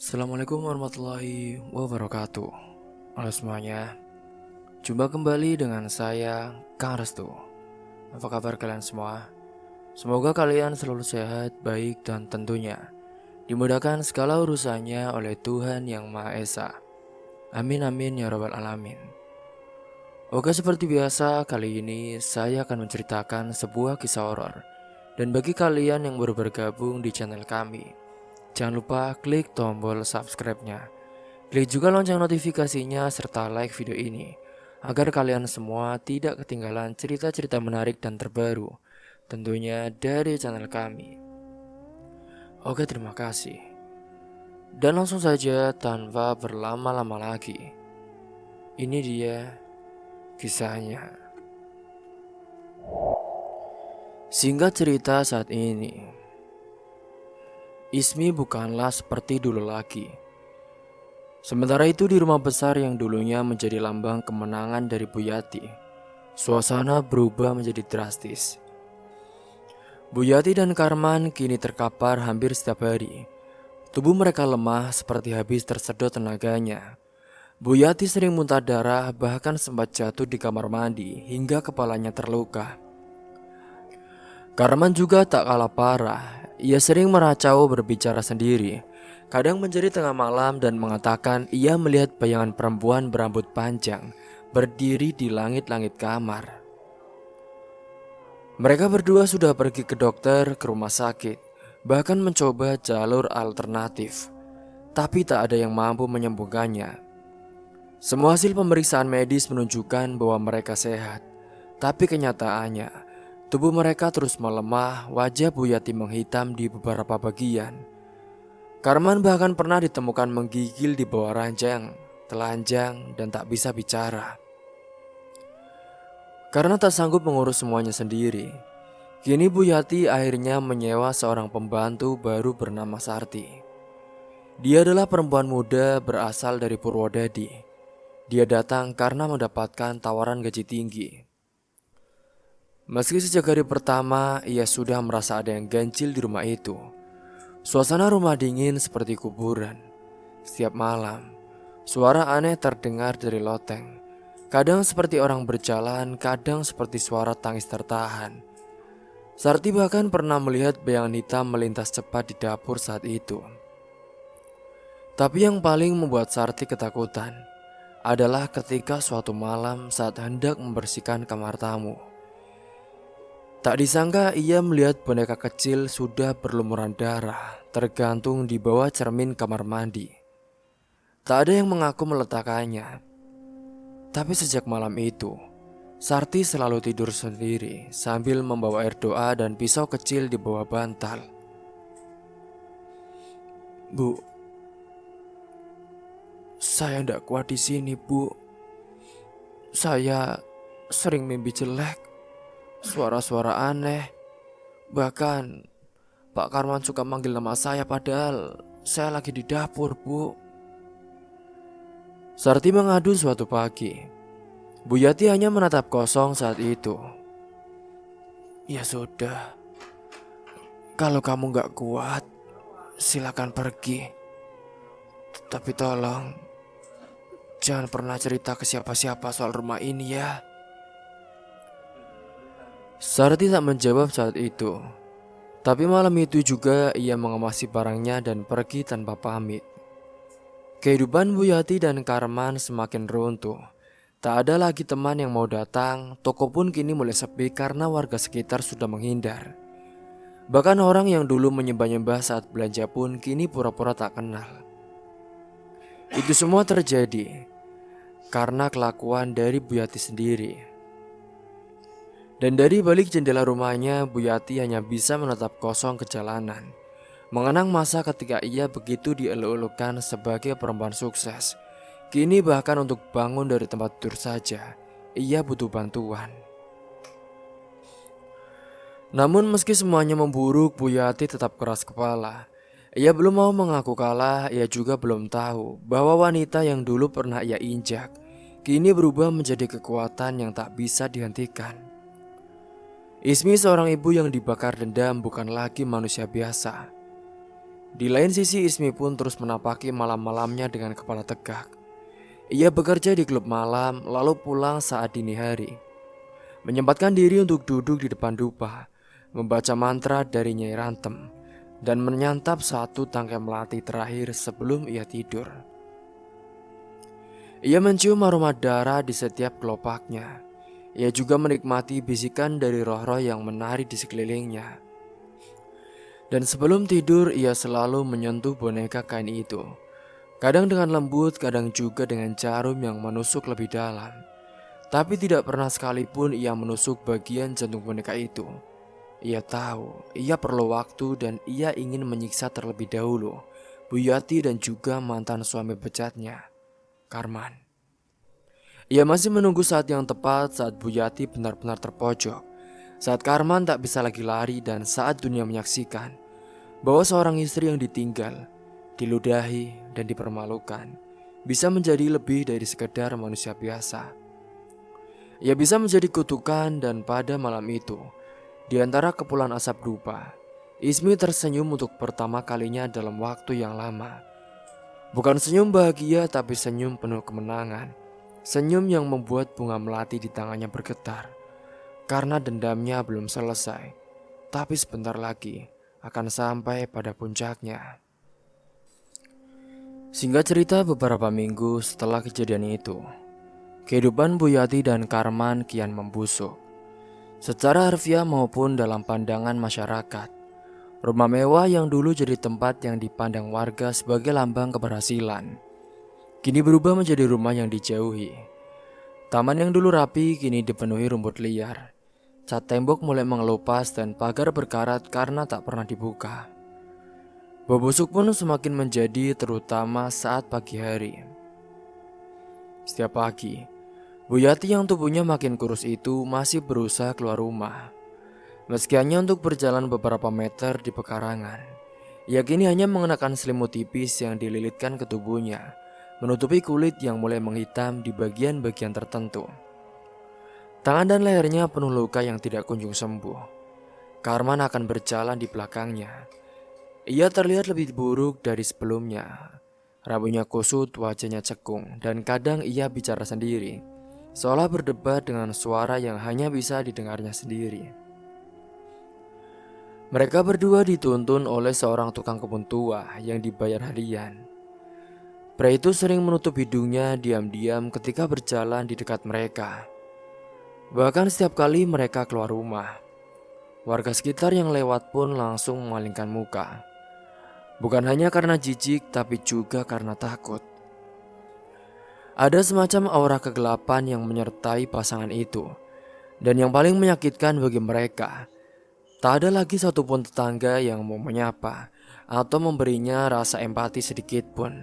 Assalamualaikum warahmatullahi wabarakatuh. Halo semuanya, jumpa kembali dengan saya, Kang Restu. Apa kabar kalian semua? Semoga kalian selalu sehat, baik, dan tentunya dimudahkan segala urusannya oleh Tuhan Yang Maha Esa. Amin amin ya rabbal alamin. Oke, seperti biasa, kali ini saya akan menceritakan sebuah kisah horor. Dan bagi kalian yang baru bergabung di channel kami, jangan lupa klik tombol subscribe-nya. Klik juga lonceng notifikasinya serta like video ini agar kalian semua tidak ketinggalan cerita-cerita menarik dan terbaru tentunya dari channel kami. Oke, terima kasih. Dan langsung saja tanpa berlama-lama lagi, ini dia kisahnya. Singkat cerita, saat ini Ismi bukanlah seperti dulu lagi. Sementara itu di rumah besar yang dulunya menjadi lambang kemenangan dari Bu Yati, suasana berubah menjadi drastis. Bu Yati dan Karman kini terkapar hampir setiap hari. Tubuh mereka lemah seperti habis tersedot tenaganya. Bu Yati sering muntah darah, bahkan sempat jatuh di kamar mandi hingga kepalanya terluka. Karman juga tak kalah parah. Ia sering meracau berbicara sendiri. Kadang menjadi tengah malam dan mengatakan ia melihat bayangan perempuan berambut panjang berdiri di langit-langit kamar. Mereka berdua sudah pergi ke dokter, ke rumah sakit, bahkan mencoba jalur alternatif. Tapi tak ada yang mampu menyembuhkannya. Semua hasil pemeriksaan medis menunjukkan bahwa mereka sehat. Tapi kenyataannya, tubuh mereka terus melemah, wajah Bu Yati menghitam di beberapa bagian. Karman bahkan pernah ditemukan menggigil di bawah ranjang, telanjang, dan tak bisa bicara. Karena tak sanggup mengurus semuanya sendiri, kini Bu Yati akhirnya menyewa seorang pembantu baru bernama Sarti. Dia adalah perempuan muda berasal dari Purwodadi. Dia datang karena mendapatkan tawaran gaji tinggi. Meski sejak hari pertama ia sudah merasa ada yang ganjil di rumah itu. Suasana rumah dingin seperti kuburan. Setiap malam, suara aneh terdengar dari loteng. Kadang seperti orang berjalan, kadang seperti suara tangis tertahan. Sarti bahkan pernah melihat bayangan hitam melintas cepat di dapur saat itu. Tapi yang paling membuat Sarti ketakutan adalah ketika suatu malam saat hendak membersihkan kamar tamu. Tak disangka ia melihat boneka kecil sudah berlumuran darah tergantung di bawah cermin kamar mandi. Tak ada yang mengaku meletakkannya. Tapi sejak malam itu, Sarti selalu tidur sendiri sambil membawa air doa dan pisau kecil di bawah bantal. Bu, saya tidak kuat di sini, Bu. Saya sering mimpi jelek, suara-suara aneh. Bahkan Pak Karman suka manggil nama saya padahal saya lagi di dapur, Bu. Sarti mengadu suatu pagi. Bu Yati hanya menatap kosong saat itu. Ya sudah, kalau kamu gak kuat, silakan pergi. Tapi tolong, jangan pernah cerita ke siapa-siapa soal rumah ini ya. Sarti tak menjawab saat itu. Tapi malam itu juga ia mengemasi barangnya dan pergi tanpa pamit. Kehidupan Bu Yati dan Karman semakin runtuh. Tak ada lagi teman yang mau datang, toko pun kini mulai sepi karena warga sekitar sudah menghindar. Bahkan orang yang dulu menyembah-nyembah saat belanja pun kini pura-pura tak kenal. Itu semua terjadi karena kelakuan dari Bu Yati sendiri. Dan dari balik jendela rumahnya, Bu Yati hanya bisa menatap kosong ke jalanan, mengenang masa ketika ia begitu dieluk-elukan sebagai perempuan sukses. Kini bahkan untuk bangun dari tempat tidur saja, ia butuh bantuan. Namun meski semuanya memburuk, Bu Yati tetap keras kepala. Ia belum mau mengaku kalah, ia juga belum tahu bahwa wanita yang dulu pernah ia injak, kini berubah menjadi kekuatan yang tak bisa dihentikan. Ismi seorang ibu yang dibakar dendam bukan lagi manusia biasa. Di lain sisi, Ismi pun terus menapaki malam-malamnya dengan kepala tegak. Ia bekerja di klub malam, lalu pulang saat dini hari. Menyempatkan diri untuk duduk di depan dupa, membaca mantra dari Nyai Rantem, dan menyantap satu tangkai melati terakhir sebelum ia tidur. Ia mencium aroma darah di setiap kelopaknya. Ia juga menikmati bisikan dari roh-roh yang menari di sekelilingnya. Dan sebelum tidur, ia selalu menyentuh boneka kain itu. Kadang dengan lembut, kadang juga dengan jarum yang menusuk lebih dalam. Tapi tidak pernah sekalipun ia menusuk bagian jantung boneka itu. Ia tahu, ia perlu waktu dan ia ingin menyiksa terlebih dahulu Bu Yati dan juga mantan suami bejatnya, Karman. Ia masih menunggu saat yang tepat saat Bu Yati benar-benar terpojok. Saat Karman tak bisa lagi lari dan saat dunia menyaksikan bahwa seorang istri yang ditinggal, diludahi, dan dipermalukan bisa menjadi lebih dari sekedar manusia biasa. Ia bisa menjadi kutukan dan pada malam itu, di antara kepulan asap dupa, Ismi tersenyum untuk pertama kalinya dalam waktu yang lama. Bukan senyum bahagia tapi senyum penuh kemenangan. Senyum yang membuat bunga melati di tangannya bergetar. Karena dendamnya belum selesai, tapi sebentar lagi akan sampai pada puncaknya. Singkat cerita, beberapa minggu setelah kejadian itu, kehidupan Bu Yati dan Karman kian membusuk. Secara harfiah maupun dalam pandangan masyarakat, rumah mewah yang dulu jadi tempat yang dipandang warga sebagai lambang keberhasilan, kini berubah menjadi rumah yang dijauhi. Taman yang dulu rapi kini dipenuhi rumput liar. Cat tembok mulai mengelupas dan pagar berkarat karena tak pernah dibuka. Bau busuk pun semakin menjadi terutama saat pagi hari. Setiap pagi, Bu Yati yang tubuhnya makin kurus itu masih berusaha keluar rumah. Meski hanya untuk berjalan beberapa meter di pekarangan, ia kini hanya mengenakan selimut tipis yang dililitkan ke tubuhnya, menutupi kulit yang mulai menghitam di bagian-bagian tertentu. Tangan dan lehernya penuh luka yang tidak kunjung sembuh. Karman akan berjalan di belakangnya. Ia terlihat lebih buruk dari sebelumnya. Rambutnya kusut, wajahnya cekung, dan kadang ia bicara sendiri, seolah berdebat dengan suara yang hanya bisa didengarnya sendiri. Mereka berdua dituntun oleh seorang tukang kebun tua yang dibayar harian. Pria itu sering menutup hidungnya diam-diam ketika berjalan di dekat mereka. Bahkan setiap kali mereka keluar rumah, warga sekitar yang lewat pun langsung memalingkan muka. Bukan hanya karena jijik, tapi juga karena takut. Ada semacam aura kegelapan yang menyertai pasangan itu. Dan yang paling menyakitkan bagi mereka, tak ada lagi satupun tetangga yang mau menyapa atau memberinya rasa empati sedikit pun.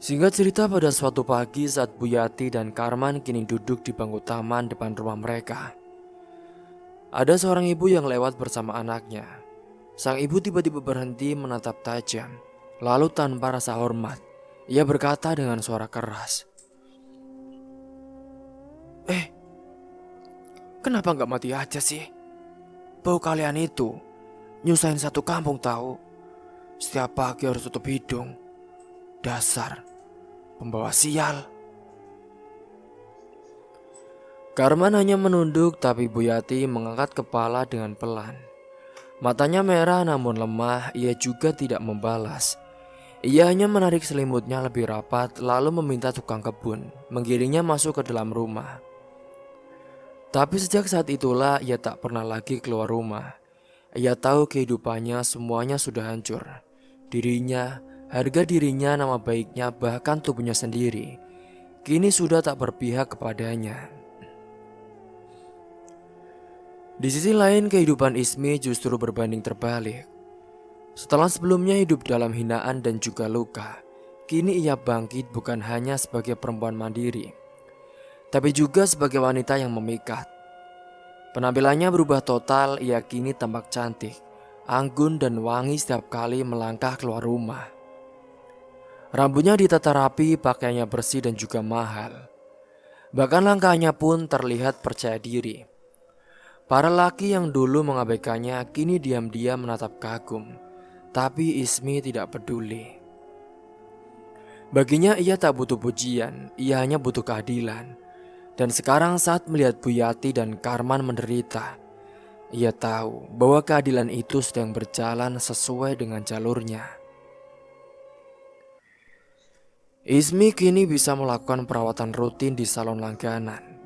Singkat cerita, pada suatu pagi saat Bu Yati dan Karman kini duduk di bangku taman depan rumah mereka, ada seorang ibu yang lewat bersama anaknya. Sang ibu tiba-tiba berhenti menatap tajam. Lalu tanpa rasa hormat, ia berkata dengan suara keras, kenapa gak mati aja sih? Bau kalian itu nyusahin satu kampung tahu. Setiap pagi harus tutup hidung. Dasar pembawa sial. Karman hanya menunduk, tapi Bu Yati mengangkat kepala dengan pelan. Matanya merah namun lemah, ia juga tidak membalas. Ia hanya menarik selimutnya lebih rapat lalu meminta tukang kebun menggiringnya masuk ke dalam rumah. Tapi sejak saat itulah ia tak pernah lagi keluar rumah. Ia tahu kehidupannya semuanya sudah hancur. Dirinya, harga dirinya, nama baiknya, bahkan tubuhnya sendiri kini sudah tak berpihak kepadanya. Di sisi lain, kehidupan Ismi justru berbanding terbalik. Setelah sebelumnya hidup dalam hinaan dan juga luka, kini ia bangkit bukan hanya sebagai perempuan mandiri, tapi juga sebagai wanita yang memikat. Penampilannya berubah total, ia kini tampak cantik, anggun dan wangi setiap kali melangkah keluar rumah. Rambutnya ditata rapi, pakaiannya bersih dan juga mahal. Bahkan langkahnya pun terlihat percaya diri. Para laki yang dulu mengabaikannya kini diam-diam menatap kagum. Tapi Ismi tidak peduli. Baginya ia tak butuh pujian, ia hanya butuh keadilan. Dan sekarang saat melihat Buyati dan Karman menderita, ia tahu bahwa keadilan itu sedang berjalan sesuai dengan jalurnya. Ismi kini bisa melakukan perawatan rutin di salon langganan.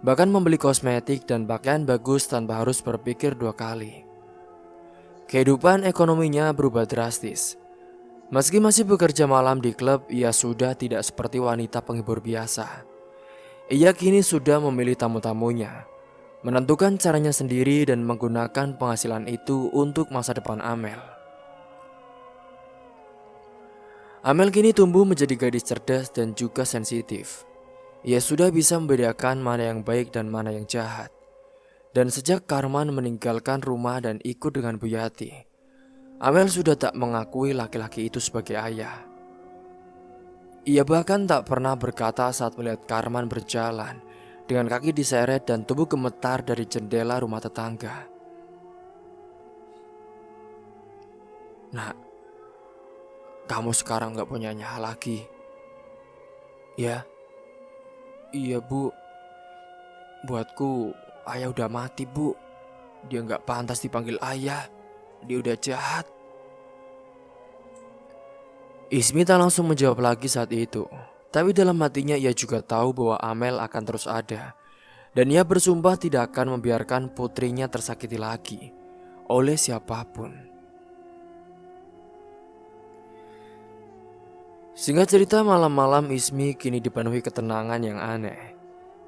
Bahkan membeli kosmetik dan pakaian bagus tanpa harus berpikir dua kali. Kehidupan ekonominya berubah drastis. Meski masih bekerja malam di klub, ia sudah tidak seperti wanita penghibur biasa. Ia kini sudah memilih tamu-tamunya, menentukan caranya sendiri dan menggunakan penghasilan itu untuk masa depan Amel. Amel kini tumbuh menjadi gadis cerdas dan juga sensitif. Ia sudah bisa membedakan mana yang baik dan mana yang jahat. Dan sejak Karman meninggalkan rumah dan ikut dengan Buyati, Amel sudah tak mengakui laki-laki itu sebagai ayah. Ia bahkan tak pernah berkata saat melihat Karman berjalan dengan kaki diseret dan tubuh gemetar dari jendela rumah tetangga. "Nak, kamu sekarang gak punya nyala lagi." "Ya, iya bu. Buatku ayah udah mati bu. Dia gak pantas dipanggil ayah. Dia udah jahat." Ismi tak langsung menjawab lagi saat itu. Tapi dalam hatinya ia juga tahu bahwa Amel akan terus ada. Dan ia bersumpah tidak akan membiarkan putrinya tersakiti lagi oleh siapapun. Singkat cerita, malam-malam Ismi kini dipenuhi ketenangan yang aneh.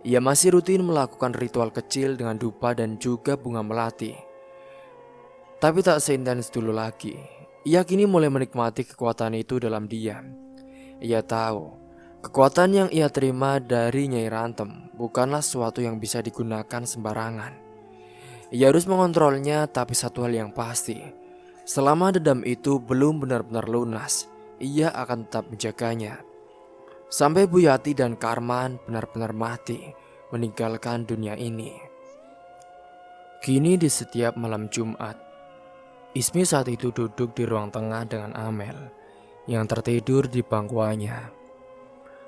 Ia masih rutin melakukan ritual kecil dengan dupa dan juga bunga melati. Tapi tak seintens dulu lagi. Ia kini mulai menikmati kekuatan itu dalam diam. Ia tahu, kekuatan yang ia terima dari Nyai Rantem bukanlah sesuatu yang bisa digunakan sembarangan. Ia harus mengontrolnya, tapi satu hal yang pasti, selama dendam itu belum benar-benar lunas, ia akan tetap menjaganya. Sampai Buyati dan Karman benar-benar mati, meninggalkan dunia ini. Kini di setiap malam Jumat, Ismi saat itu duduk di ruang tengah dengan Amel yang tertidur di bangkuannya.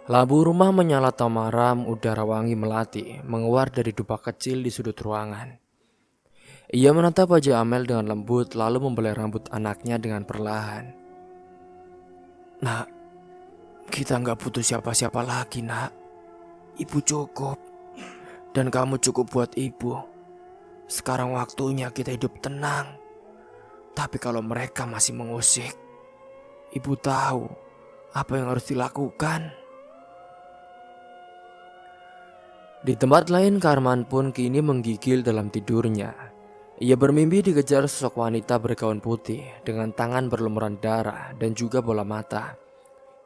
Lampu rumah menyala temaram, udara wangi melati menguar dari dupa kecil di sudut ruangan. Ia menatap wajah Amel dengan lembut lalu membelai rambut anaknya dengan perlahan. "Nak, kita gak butuh siapa-siapa lagi nak. Ibu cukup. Dan kamu cukup buat ibu. Sekarang waktunya kita hidup tenang. Tapi kalau mereka masih mengusik, ibu tahu apa yang harus dilakukan." Di tempat lain, Karman pun kini menggigil dalam tidurnya. Ia bermimpi dikejar sosok wanita bergaun putih dengan tangan berlumuran darah dan juga bola mata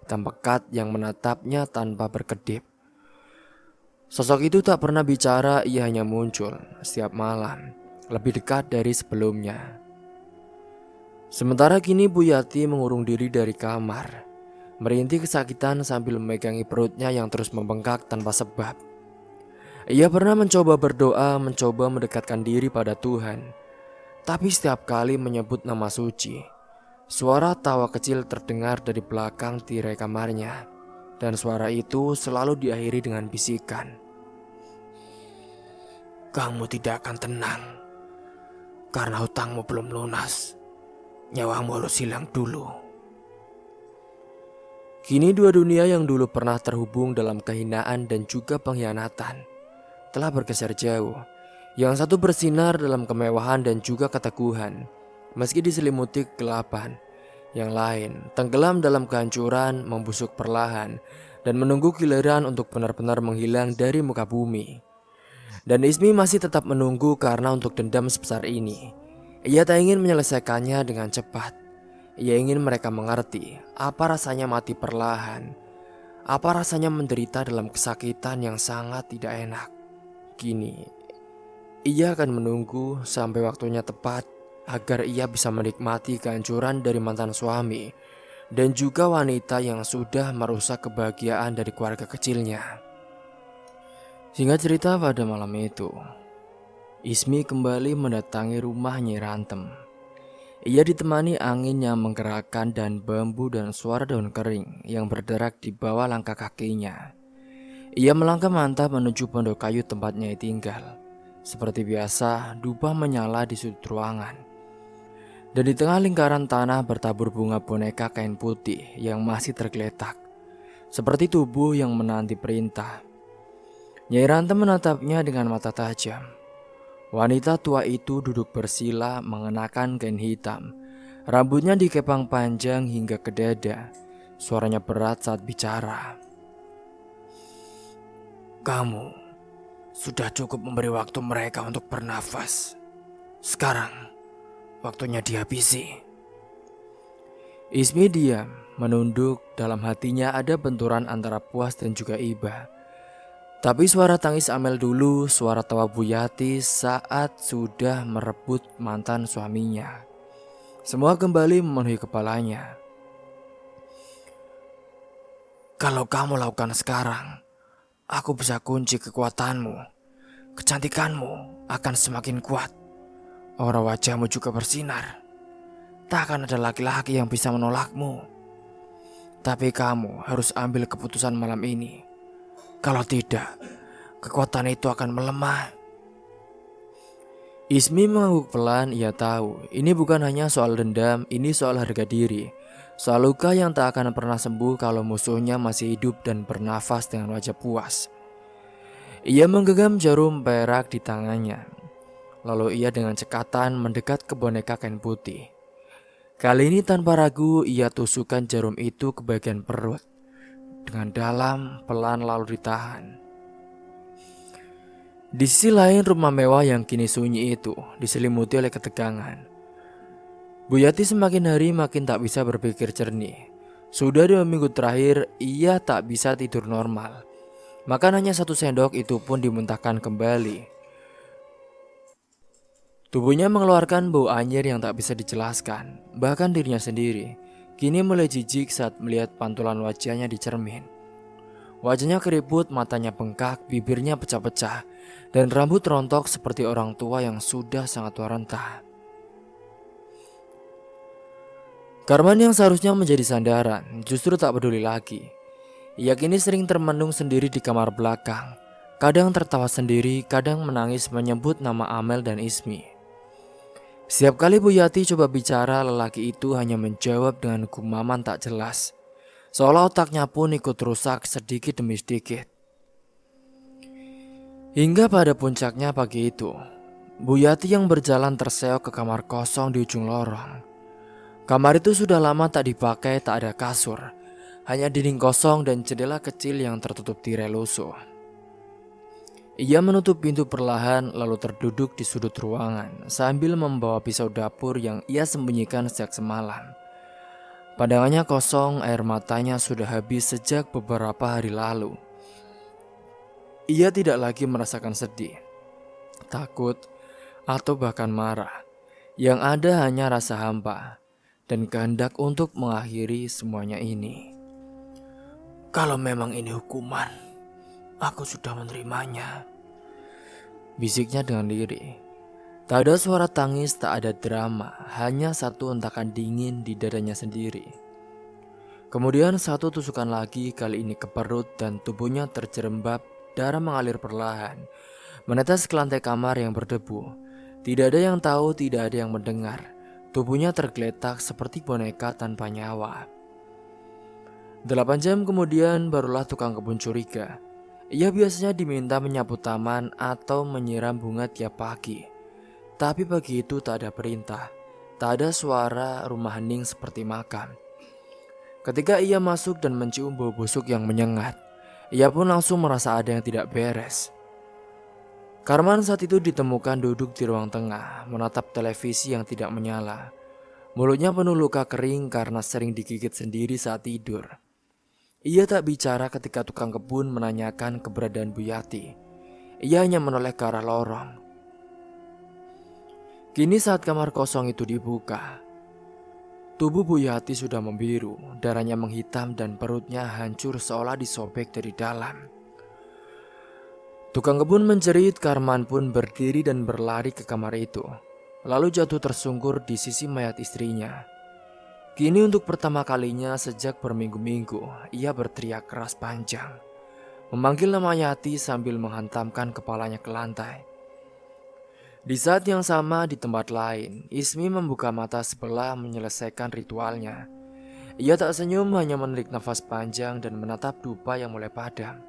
hitam pekat yang menatapnya tanpa berkedip. Sosok itu tak pernah bicara, ia hanya muncul setiap malam, lebih dekat dari sebelumnya. Sementara kini Buyati mengurung diri dari kamar, merintih kesakitan sambil memegangi perutnya yang terus membengkak tanpa sebab. Ia pernah mencoba berdoa, mencoba mendekatkan diri pada Tuhan. Tapi setiap kali menyebut nama suci, suara tawa kecil terdengar dari belakang tirai kamarnya. Dan suara itu selalu diakhiri dengan bisikan, "Kamu tidak akan tenang, karena hutangmu belum lunas. Nyawamu harus hilang dulu." Kini dua dunia yang dulu pernah terhubung dalam kehinaan dan juga pengkhianatan telah bergeser jauh. Yang satu bersinar dalam kemewahan dan juga keteguhan, meski diselimuti kegelapan. Yang lain tenggelam dalam kehancuran, membusuk perlahan, dan menunggu giliran untuk benar-benar menghilang dari muka bumi. Dan Ismi masih tetap menunggu karena untuk dendam sebesar ini, ia tak ingin menyelesaikannya dengan cepat. Ia ingin mereka mengerti apa rasanya mati perlahan, apa rasanya menderita dalam kesakitan yang sangat tidak enak. Kini, ia akan menunggu sampai waktunya tepat agar ia bisa menikmati kehancuran dari mantan suami dan juga wanita yang sudah merusak kebahagiaan dari keluarga kecilnya. Singkat cerita, pada malam itu, Ismi kembali mendatangi rumah Nyai Rantem. Ia ditemani angin yang menggerakkan dan bambu dan suara daun kering yang berderak di bawah langkah kakinya. Ia melangkah mantap menuju pondok kayu tempat Nyai tinggal. Seperti biasa, dupa menyala di sudut ruangan. Dan di tengah lingkaran tanah bertabur bunga boneka kain putih yang masih tergeletak. Seperti tubuh yang menanti perintah. Nyai Rantem menatapnya dengan mata tajam. Wanita tua itu duduk bersila mengenakan kain hitam. Rambutnya dikepang panjang hingga ke dada. Suaranya berat saat bicara. Kamu sudah cukup memberi waktu mereka untuk bernafas. Sekarang waktunya dihabisi. Ismi diam, menunduk. Dalam hatinya ada benturan antara puas dan juga iba. Tapi suara tangis Amel dulu, suara tawa Bu Yati saat sudah merebut mantan suaminya. Semua kembali memenuhi kepalanya. Kalau kamu lakukan sekarang, aku bisa kunci kekuatanmu. Kecantikanmu akan semakin kuat. Aura wajahmu juga bersinar. Tak akan ada laki-laki yang bisa menolakmu. Tapi kamu harus ambil keputusan malam ini. Kalau tidak, kekuatan itu akan melemah. Ismi mengangguk pelan. Ia tahu ini bukan hanya soal dendam, ini soal harga diri. Soal luka yang tak akan pernah sembuh kalau musuhnya masih hidup dan bernafas dengan wajah puas. Ia menggenggam jarum perak di tangannya. Lalu ia dengan cekatan mendekat ke boneka kain putih. Kali ini tanpa ragu ia tusukkan jarum itu ke bagian perut. Dengan dalam, pelan lalu ditahan. Di sisi lain rumah mewah yang kini sunyi itu diselimuti oleh ketegangan. Bu Yati semakin hari makin tak bisa berpikir jernih. Sudah 2 minggu terakhir ia tak bisa tidur normal. Makan hanya 1 sendok itu pun dimuntahkan kembali. Tubuhnya mengeluarkan bau anyir yang tak bisa dijelaskan. Bahkan dirinya sendiri kini mulai jijik saat melihat pantulan wajahnya di cermin. Wajahnya keriput, matanya bengkak, bibirnya pecah-pecah, dan rambut rontok seperti orang tua yang sudah sangat tua renta. Karman yang seharusnya menjadi sandaran justru tak peduli lagi. Ia kini sering termenung sendiri di kamar belakang. Kadang tertawa sendiri, kadang menangis menyebut nama Amel dan Ismi. Setiap kali Bu Yati coba bicara, lelaki itu hanya menjawab dengan gumaman tak jelas. Seolah otaknya pun ikut rusak sedikit demi sedikit. Hingga pada puncaknya pagi itu, Bu Yati yang berjalan terseok ke kamar kosong di ujung lorong. Kamar itu sudah lama tak dipakai, tak ada kasur. Hanya dinding kosong dan jendela kecil yang tertutup tirai lusuh. Ia menutup pintu perlahan lalu terduduk di sudut ruangan sambil membawa pisau dapur yang ia sembunyikan sejak semalam. Pandangannya kosong, air matanya sudah habis sejak beberapa hari lalu. Ia tidak lagi merasakan sedih, takut, atau bahkan marah. Yang ada hanya rasa hampa dan kehendak untuk mengakhiri semuanya ini. Kalau memang ini hukuman, aku sudah menerimanya, bisiknya dengan lirih. Tak ada suara tangis, tak ada drama, hanya satu hentakan dingin di dadanya sendiri. Kemudian satu tusukan lagi, kali ini ke perut dan tubuhnya terjerembab, darah mengalir perlahan, menetes ke lantai kamar yang berdebu. Tidak ada yang tahu, tidak ada yang mendengar. Tubuhnya tergeletak seperti boneka tanpa nyawa. 8 jam kemudian barulah tukang kebun curiga. Ia biasanya diminta menyapu taman atau menyiram bunga tiap pagi. Tapi pagi itu tak ada perintah, tak ada suara rumah hening seperti makam. Ketika ia masuk dan mencium bau busuk yang menyengat, ia pun langsung merasa ada yang tidak beres. Karman saat itu ditemukan duduk di ruang tengah, menatap televisi yang tidak menyala. Mulutnya penuh luka kering karena sering digigit sendiri saat tidur. Ia tak bicara ketika tukang kebun menanyakan keberadaan Bu Yati. Ia hanya menoleh ke arah lorong. Kini saat kamar kosong itu dibuka, tubuh Bu Yati sudah membiru, darahnya menghitam dan perutnya hancur seolah disobek dari dalam. Tukang kebun menjerit, Karman pun berdiri dan berlari ke kamar itu. Lalu jatuh tersungkur di sisi mayat istrinya. Kini untuk pertama kalinya sejak berminggu-minggu, ia berteriak keras panjang, memanggil nama Yati sambil menghantamkan kepalanya ke lantai. Di saat yang sama di tempat lain, Ismi membuka mata sebelah menyelesaikan ritualnya. Ia tak senyum, hanya menarik nafas panjang dan menatap dupa yang mulai padam.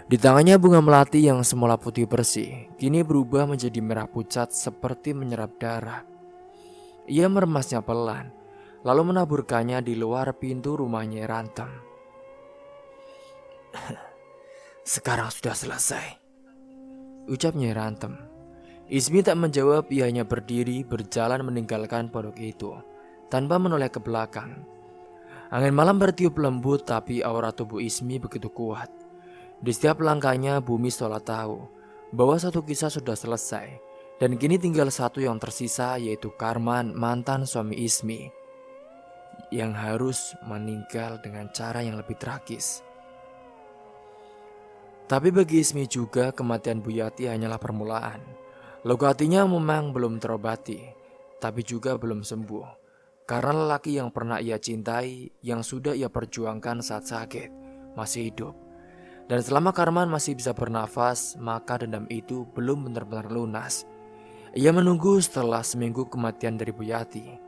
Di tangannya bunga melati yang semula putih bersih, kini berubah menjadi merah pucat seperti menyerap darah. Ia meremasnya pelan, lalu menaburkannya di luar pintu rumahnya Rantem. "Sekarang sudah selesai," ucapnya Rantem. Ismi tak menjawab, ia hanya berdiri berjalan meninggalkan pondok itu, tanpa menoleh ke belakang. Angin malam bertiup lembut, tapi aura tubuh Ismi begitu kuat. Di setiap langkahnya bumi seolah tahu bahwa satu kisah sudah selesai, dan kini tinggal satu yang tersisa, yaitu Karman, mantan suami Ismi, yang harus meninggal dengan cara yang lebih tragis. Tapi bagi Ismi juga, kematian Bu Yati hanyalah permulaan. Luka hatinya memang belum terobati, tapi juga belum sembuh. Karena lelaki yang pernah ia cintai, yang sudah ia perjuangkan saat sakit, masih hidup. Dan selama Karman masih bisa bernafas, maka dendam itu belum benar-benar lunas. Ia menunggu setelah seminggu kematian dari Bu Yati,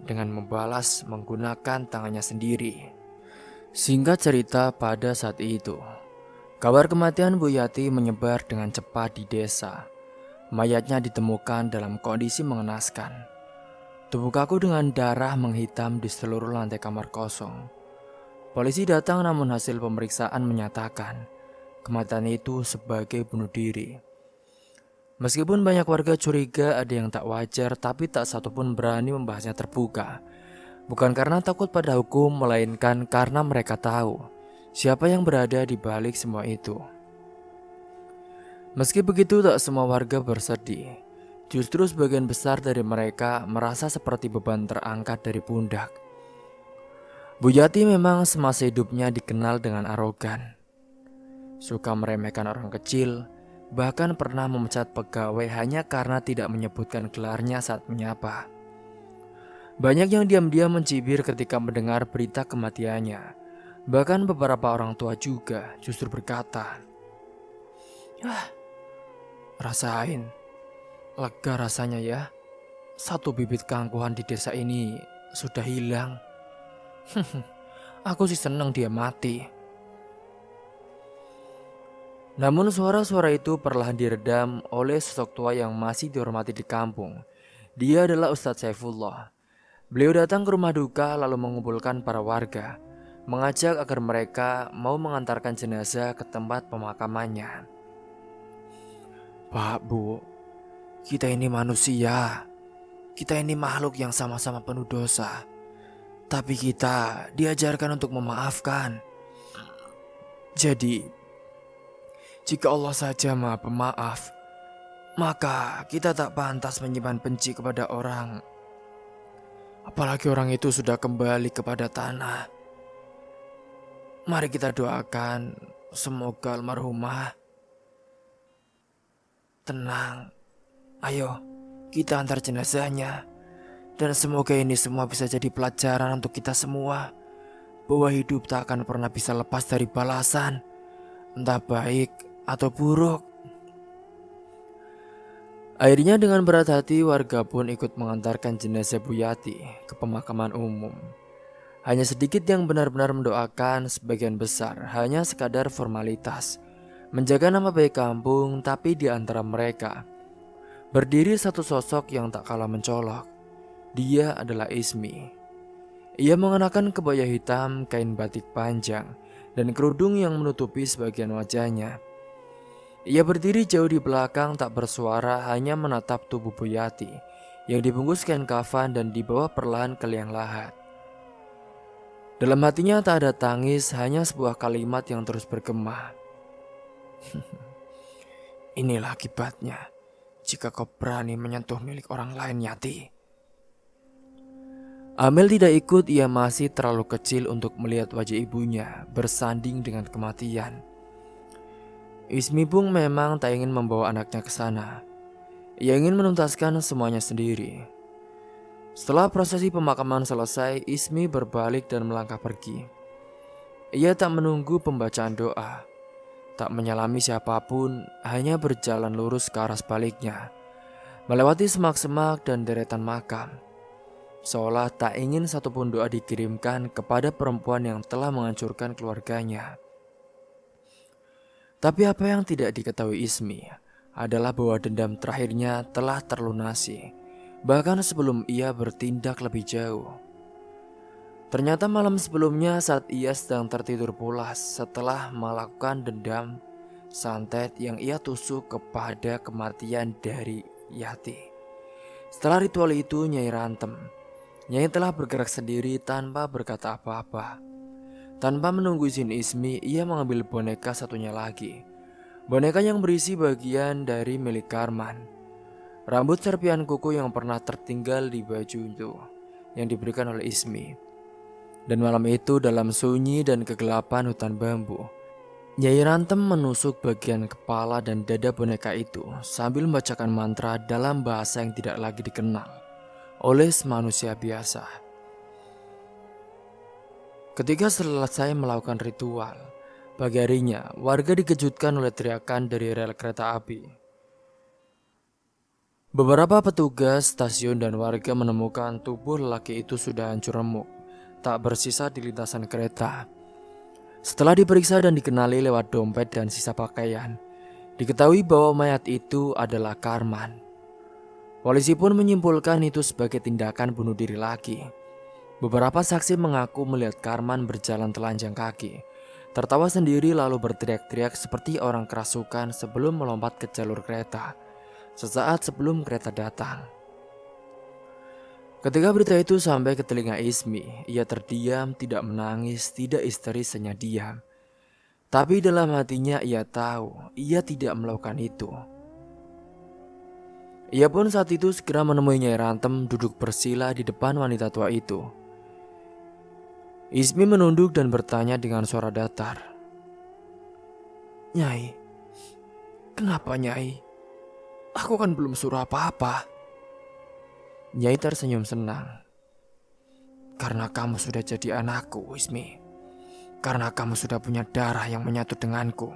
dengan membalas menggunakan tangannya sendiri. Singkat cerita, pada saat itu, kabar kematian Bu Yati menyebar dengan cepat di desa. Mayatnya ditemukan dalam kondisi mengenaskan. Tubuh kaku dengan darah menghitam di seluruh lantai kamar kosong. Polisi datang, namun hasil pemeriksaan menyatakan kematian itu sebagai bunuh diri. Meskipun banyak warga curiga ada yang tak wajar, tapi tak satupun berani membahasnya terbuka. Bukan karena takut pada hukum, melainkan karena mereka tahu siapa yang berada di balik semua itu. Meski begitu, tak semua warga bersedih. Justru sebagian besar dari mereka merasa seperti beban terangkat dari pundak. Bu Yati memang semasa hidupnya dikenal dengan arogan. Suka meremehkan orang kecil, bahkan pernah memecat pegawai hanya karena tidak menyebutkan gelarnya saat menyapa. Banyak yang diam-diam mencibir ketika mendengar berita kematiannya. Bahkan beberapa orang tua juga justru berkata, "Rasain, lega rasanya ya. Satu bibit keangkuhan di desa ini sudah hilang. Aku sih senang dia mati." Namun suara-suara itu perlahan diredam oleh sosok tua yang masih dihormati di kampung. Dia adalah Ustadz Saifullah. Beliau datang ke rumah duka lalu mengumpulkan para warga, mengajak agar mereka mau mengantarkan jenazah ke tempat pemakamannya. "Pak, Bu, kita ini manusia. Kita ini makhluk yang sama-sama penuh dosa. Tapi kita diajarkan untuk memaafkan. Jadi, jika Allah saja Maha Pemaaf, maka kita tak pantas menyimpan benci kepada orang. Apalagi orang itu sudah kembali kepada tanah. Mari kita doakan semoga almarhumah tenang. Ayo, kita antar jenazahnya. Dan semoga ini semua bisa jadi pelajaran untuk kita semua, bahwa hidup tak akan pernah bisa lepas dari balasan, entah baik atau buruk." Akhirnya dengan berat hati warga pun ikut mengantarkan jenazah Bu Yati ke pemakaman umum. Hanya sedikit yang benar-benar mendoakan, sebagian besar hanya sekadar formalitas, menjaga nama baik kampung. Tapi di antara mereka berdiri satu sosok yang tak kalah mencolok. Dia adalah Ismi. Ia mengenakan kebaya hitam, kain batik panjang, dan kerudung yang menutupi sebagian wajahnya. Ia berdiri jauh di belakang, tak bersuara, hanya menatap tubuh Bu Yati yang dibungkus kain kafan dan dibawa perlahan ke liang lahat. Dalam hatinya tak ada tangis, hanya sebuah kalimat yang terus bergema. "Inilah akibatnya jika kau berani menyentuh milik orang lain, Yati." Amel tidak ikut, ia masih terlalu kecil untuk melihat wajah ibunya bersanding dengan kematian. Ismi pun memang tak ingin membawa anaknya ke sana. Ia ingin menuntaskan semuanya sendiri. Setelah prosesi pemakaman selesai, Ismi berbalik dan melangkah pergi. Ia tak menunggu pembacaan doa, tak menyalami siapapun, hanya berjalan lurus ke arah sebaliknya, melewati semak-semak dan deretan makam. Seolah tak ingin satupun doa dikirimkan kepada perempuan yang telah menghancurkan keluarganya. Tapi apa yang tidak diketahui Ismi adalah bahwa dendam terakhirnya telah terlunasi, bahkan sebelum ia bertindak lebih jauh. Ternyata malam sebelumnya saat ia sedang tertidur pulas setelah melakukan dendam santet yang ia tusuk kepada kematian dari Yati. Setelah ritual itu, Nyai telah bergerak sendiri tanpa berkata apa-apa. Tanpa menunggu izin Ismi, ia mengambil boneka satunya lagi. Boneka yang berisi bagian dari milik Karman. Rambut serpihan kuku yang pernah tertinggal di baju itu, yang diberikan oleh Ismi. Dan malam itu dalam sunyi dan kegelapan hutan bambu, Nyai Rantem menusuk bagian kepala dan dada boneka itu sambil membacakan mantra dalam bahasa yang tidak lagi dikenal oleh manusia biasa. Ketika selesai melakukan ritual, pagi harinya warga dikejutkan oleh teriakan dari rel kereta api. Beberapa petugas stasiun dan warga menemukan tubuh lelaki itu sudah hancur remuk, tak bersisa di lintasan kereta. Setelah diperiksa dan dikenali lewat dompet dan sisa pakaian, diketahui bahwa mayat itu adalah Karman. Polisi pun menyimpulkan itu sebagai tindakan bunuh diri lagi. Beberapa saksi mengaku melihat Karman berjalan telanjang kaki, tertawa sendiri lalu berteriak-teriak seperti orang kerasukan sebelum melompat ke jalur kereta, sesaat sebelum kereta datang. Ketika berita itu sampai ke telinga Ismi, ia terdiam, tidak menangis, tidak histeris, hanya diam. Tapi dalam hatinya ia tahu, ia tidak melakukan itu. Ia pun saat itu segera menemui Nyai Rantem duduk bersila di depan wanita tua itu. Ismi menunduk dan bertanya dengan suara datar. "Nyai, kenapa Nyai? Aku kan belum suruh apa-apa." Nyai tersenyum senang. "Karena kamu sudah jadi anakku, Ismi. Karena kamu sudah punya darah yang menyatu denganku.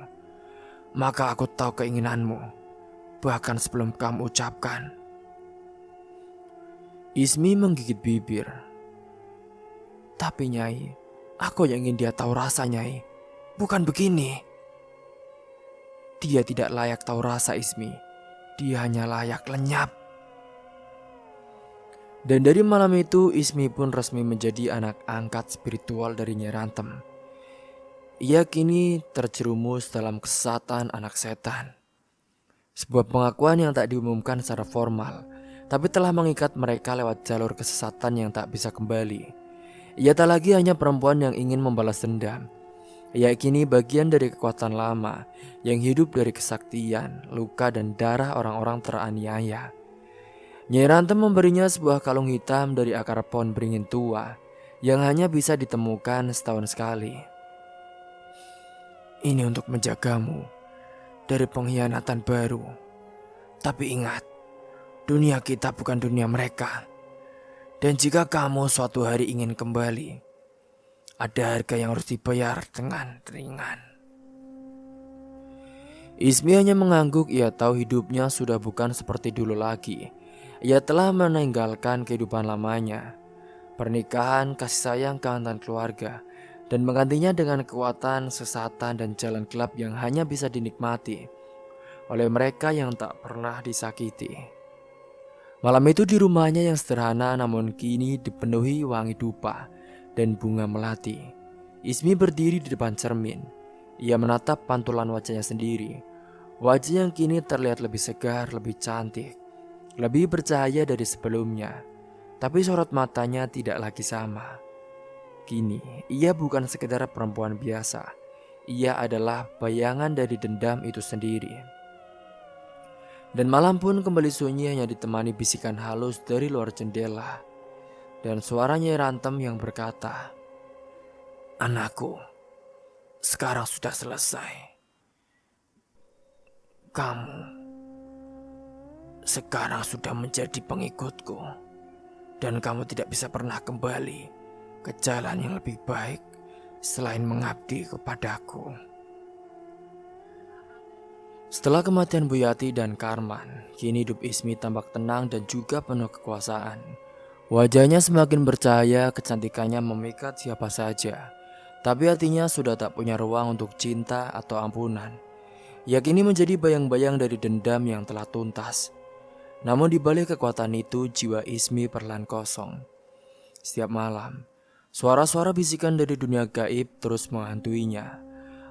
Maka aku tahu keinginanmu. Bahkan sebelum kamu ucapkan." Ismi menggigit bibir. "Tapi Nyai, aku yang ingin dia tahu rasa Nyai. Bukan begini." "Dia tidak layak tahu rasa Ismi. Dia hanya layak lenyap." Dan dari malam itu Ismi pun resmi menjadi anak angkat spiritual dari Nyai Rantem. Ia kini terjerumus dalam kesesatan anak setan. Sebuah pengakuan yang tak diumumkan secara formal, tapi telah mengikat mereka lewat jalur kesesatan yang tak bisa kembali. Ia tak lagi hanya perempuan yang ingin membalas dendam. Ia kini bagian dari kekuatan lama yang hidup dari kesaktian, luka dan darah orang-orang teraniaya. Nyai Rantem memberinya sebuah kalung hitam dari akar pohon beringin tua yang hanya bisa ditemukan setahun sekali. "Ini untuk menjagamu dari pengkhianatan baru. Tapi ingat, dunia kita bukan dunia mereka. Dan jika kamu suatu hari ingin kembali, ada harga yang harus dibayar dengan ringan." Ismi hanya mengangguk. Ia tahu hidupnya sudah bukan seperti dulu lagi. Ia telah meninggalkan kehidupan lamanya, pernikahan, kasih sayang, kehangatan keluarga, dan menggantinya dengan kekuatan, sesatan, dan jalan gelap yang hanya bisa dinikmati oleh mereka yang tak pernah disakiti. Malam itu di rumahnya yang sederhana namun kini dipenuhi wangi dupa dan bunga melati. Ismi berdiri di depan cermin. Ia menatap pantulan wajahnya sendiri. Wajah yang kini terlihat lebih segar, lebih cantik, lebih bercahaya dari sebelumnya. Tapi sorot matanya tidak lagi sama. Kini ia bukan sekedar perempuan biasa. Ia adalah bayangan dari dendam itu sendiri. Dan malam pun kembali sunyi, hanya ditemani bisikan halus dari luar jendela dan suara Nyai Rantem yang berkata, "Anakku, sekarang sudah selesai. kamu sekarang sudah menjadi pengikutku dan kamu tidak bisa pernah kembali ke jalan yang lebih baik selain mengabdi kepadaku. Setelah kematian Buyati dan Karman, kini hidup Ismi tampak tenang dan juga penuh kekuasaan. Wajahnya semakin bercahaya, kecantikannya memikat siapa saja. Tapi hatinya sudah tak punya ruang untuk cinta atau ampunan. Ia kini menjadi bayang-bayang dari dendam yang telah tuntas. Namun di balik kekuatan itu, jiwa Ismi perlahan kosong. Setiap malam, suara-suara bisikan dari dunia gaib terus menghantuinya.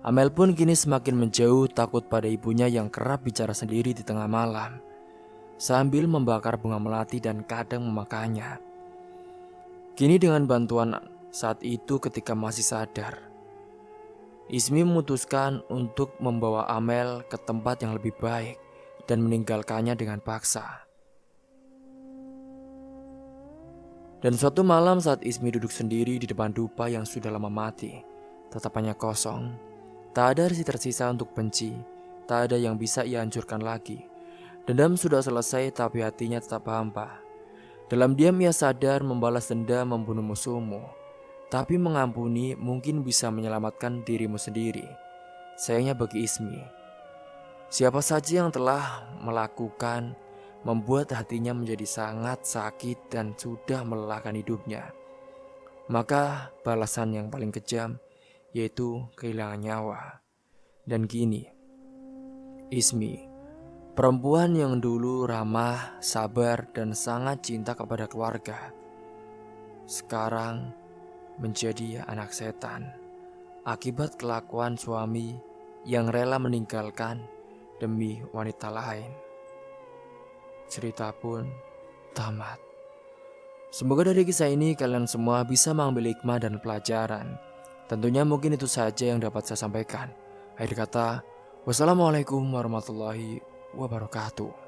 Amel pun kini semakin menjauh, takut pada ibunya yang kerap bicara sendiri di tengah malam, sambil membakar bunga melati dan kadang memakannya. Kini dengan bantuan saat itu ketika masih sadar, Ismi memutuskan untuk membawa Amel ke tempat yang lebih baik dan meninggalkannya dengan paksa. Dan suatu malam saat Ismi duduk sendiri di depan dupa yang sudah lama mati, tatapannya kosong, tak ada resi tersisa untuk benci, tak ada yang bisa ia hancurkan lagi. Dendam sudah selesai tapi hatinya tetap hampa. Dalam diam ia sadar membalas dendam membunuh musuhmu, tapi mengampuni mungkin bisa menyelamatkan dirimu sendiri. Sayangnya bagi Ismi, siapa saja yang telah melakukan membuat hatinya menjadi sangat sakit dan sudah melelahkan hidupnya, maka balasan yang paling kejam yaitu kehilangan nyawa. Dan kini Ismi, perempuan yang dulu ramah, sabar, dan sangat cinta kepada keluarga, sekarang menjadi anak setan akibat kelakuan suami yang rela meninggalkan demi wanita lain. Cerita pun tamat. Semoga dari kisah ini kalian semua bisa mengambil hikmah dan pelajaran. Tentunya mungkin itu saja yang dapat saya sampaikan. Akhir kata, wassalamualaikum warahmatullahi wabarakatuh.